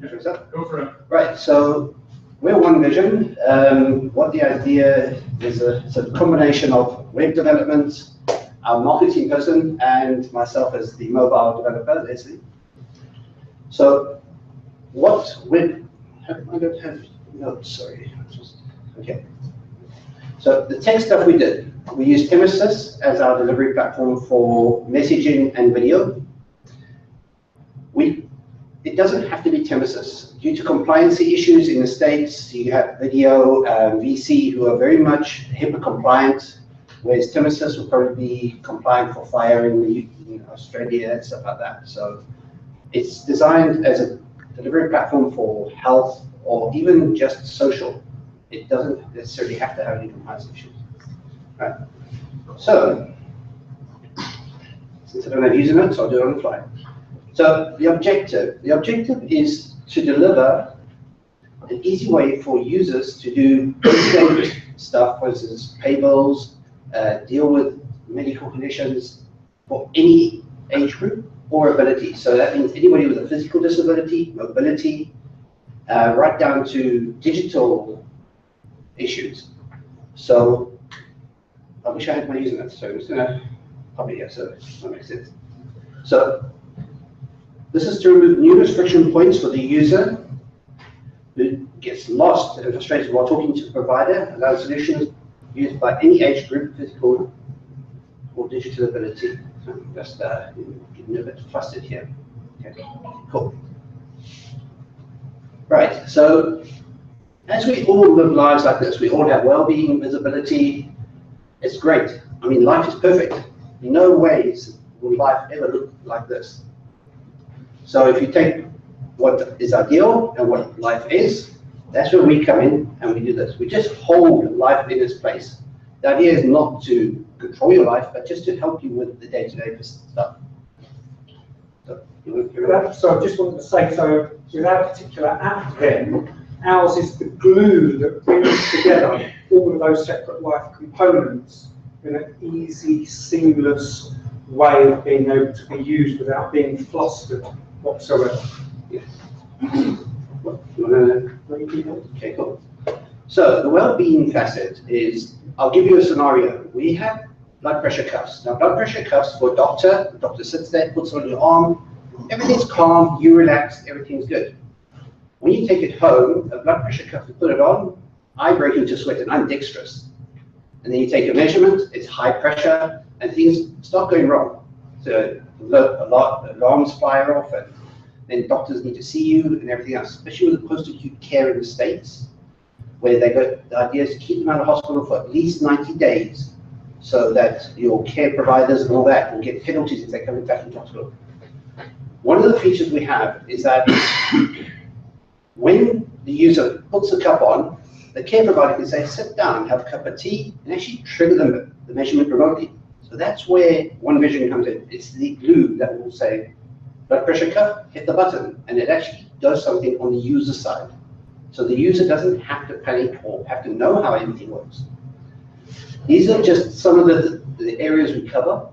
Go for it. Right, so we're One Vision. What the idea is, it's a combination of web development, our marketing person, and myself as the mobile developer, Leslie. So what web, I don't have notes, sorry. Okay. So the tech stuff we did, we used Temesis as our delivery platform for messaging and video. It doesn't have to be Temesis. Due to compliancy issues in the States, you have video, VC, who are very much HIPAA compliant, whereas Temesis will probably be compliant for fire in Australia and stuff like that. So it's designed as a delivery platform for health or even just social. It doesn't necessarily have to have any compliance issues. Right. So, since I don't have user notes, I'll do it on the fly. So the objective is to deliver an easy way for users to do instant stuff, for instance, pay bills, deal with medical conditions for any age group or ability. So that means anybody with a physical disability, mobility, right down to digital issues. So I wish I had my user notes, so I'm just gonna probably get so that makes sense. So this is to remove numerous friction points for the user who gets lost and frustrated while talking to the provider. Allow solutions used by any age group, physical or digital ability. So I'm just getting a bit flustered here. Okay, cool. Right, so as we all live lives like this, we all have well-being, visibility. It's great. I mean, life is perfect. In no ways will life ever look like this. So if you take what is ideal and what life is, that's where we come in and we do this. We just hold life in its place. The idea is not to control your life, but just to help you with the day-to-day stuff. So, so I just wanted to say, so with our particular app then, ours is the glue that brings together all of those separate life components in an easy, seamless way of being able to be used without being flustered whatsoever. Yes. You want to? Okay, cool. So the well-being facet is, I'll give you a scenario. We have blood pressure cuffs. Now, blood pressure cuffs for a doctor, the doctor sits there, puts it on your arm, everything's calm, you relax, everything's good. When you take it home, a blood pressure cuff, you put it on, I break into sweat and I'm dexterous. And then you take a measurement, it's high pressure, and things start going wrong. So a lot alarms fire off, and then doctors need to see you and everything else, especially with the post-acute care in the States, where the idea is to keep them out of hospital for at least 90 days, so that your care providers and all that will get penalties if they're coming back into hospital. One of the features we have is that when the user puts the cup on, the care provider can say, sit down, have a cup of tea, and actually trigger the measurement remotely. So that's where One Vision comes in. It's the glue that will say, blood pressure cuff, hit the button, and it actually does something on the user side. So the user doesn't have to panic or have to know how anything works. These are just some of the areas we cover.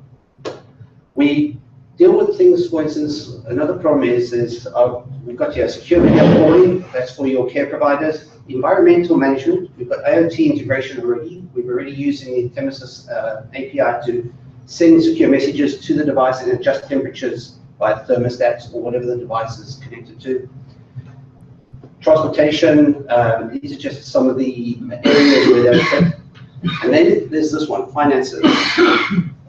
We deal with things, for instance, another problem is we've got here secure video calling, that's for your care providers. Environmental management, we've got IoT integration already. We've already using the Temesis API to send secure messages to the device and adjust temperatures by thermostats or whatever the device is connected to. Transportation, these are just some of the areas where they're fit. And then there's this one, finances.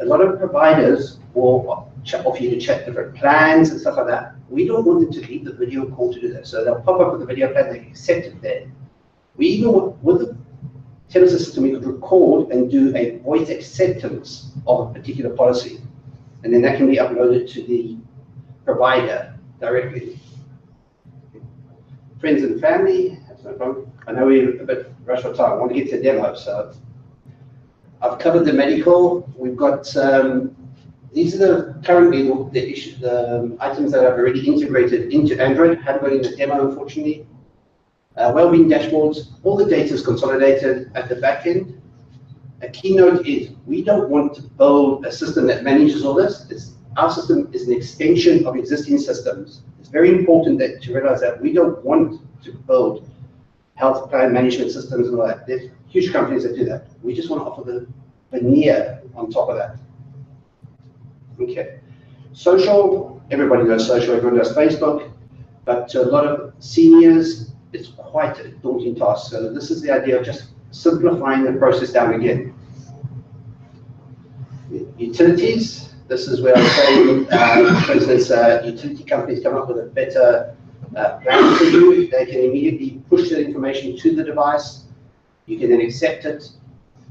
A lot of providers will offer you to check different plans and stuff like that. We don't want them to leave the video call to do that. So they'll pop up with the video plan, they accept it there. We even, with the Temesis system, we could record and do a voice acceptance of a particular policy. And then that can be uploaded to the provider directly. Friends and family, that's no problem. I know we're a bit rushed for time. I want to get to the demo, so I've covered the medical. We've got these are currently the items that I've already integrated into Android. Haven't got in the demo, unfortunately. Wellbeing dashboards. All the data is consolidated at the back end. A keynote is we don't want to build a system that manages all this. Our system is an extension of existing systems. It's very important that to realize that we don't want to build health plan management systems and all that. There's huge companies that do that. We just want to offer the veneer on top of that. Okay. Social, everybody knows social, everyone knows Facebook, but to a lot of seniors, it's quite a daunting task. So this is the idea of just simplifying the process down again. Utilities, this is where I'm saying, for instance, utility companies come up with a better plan for you. They can immediately push that information to the device. You can then accept it.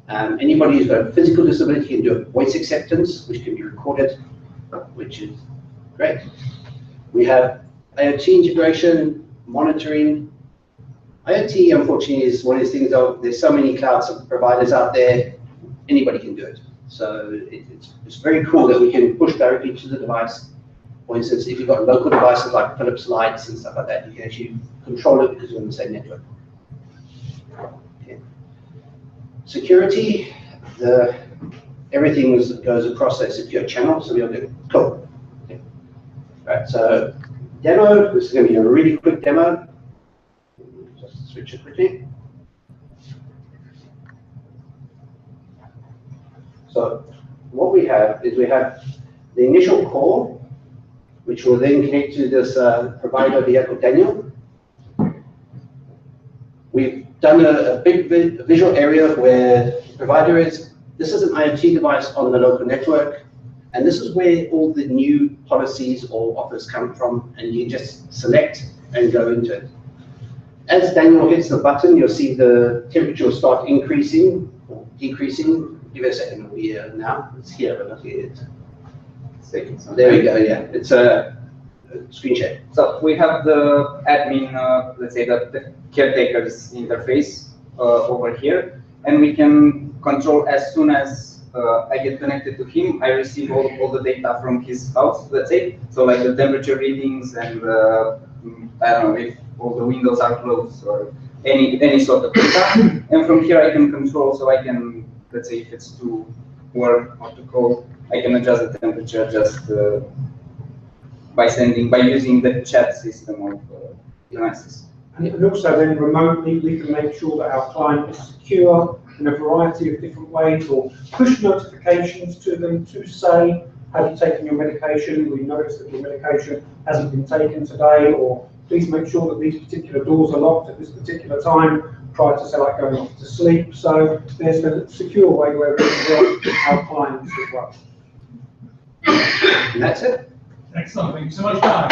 Anybody who's got a physical disability can do a voice acceptance, which can be recorded, which is great. We have IoT integration, monitoring. IoT, unfortunately, is one of these things. There's so many cloud providers out there, anybody can do it. So it's very cool that we can push directly to the device. For instance, if you've got local devices like Philips lights and stuff like that, you can actually control it because you're on the same network. Okay. Security, everything goes across a secure channel, so we'll do cool. Okay. Right, so demo, this is going to be a really quick demo. Just switch it quickly. So what we have is we have the initial core, which will then connect to this provider over here called Daniel. We've done a big visual area where the provider is. This is an IoT device on the local network, and this is where all the new policies or offers come from, and you just select and go into it. As Daniel hits the button, you'll see the temperature will start increasing or decreasing. Give it a second, it'll be here now. It's here, but not here yet. There we go, yeah. It's a screen share. So we have the admin, let's say the caretaker's interface over here, and we can control as soon as I get connected to him, I receive all the data from his house, let's say. So like the temperature readings and I don't know if all the windows are closed or any sort of data. And from here I can control, so I can, let's say if it's too warm or too cold, I can adjust the temperature just by using the chat system of devices. And also then remotely we can make sure that our client is secure in a variety of different ways, or push notifications to them to say, have you taken your medication? We noticed that your medication hasn't been taken today, or please make sure that these particular doors are locked at this particular time prior to, say, like going off to sleep. So there's a secure way where we can work with our clients as well. And that's it. Excellent. Thank you so much, Guy.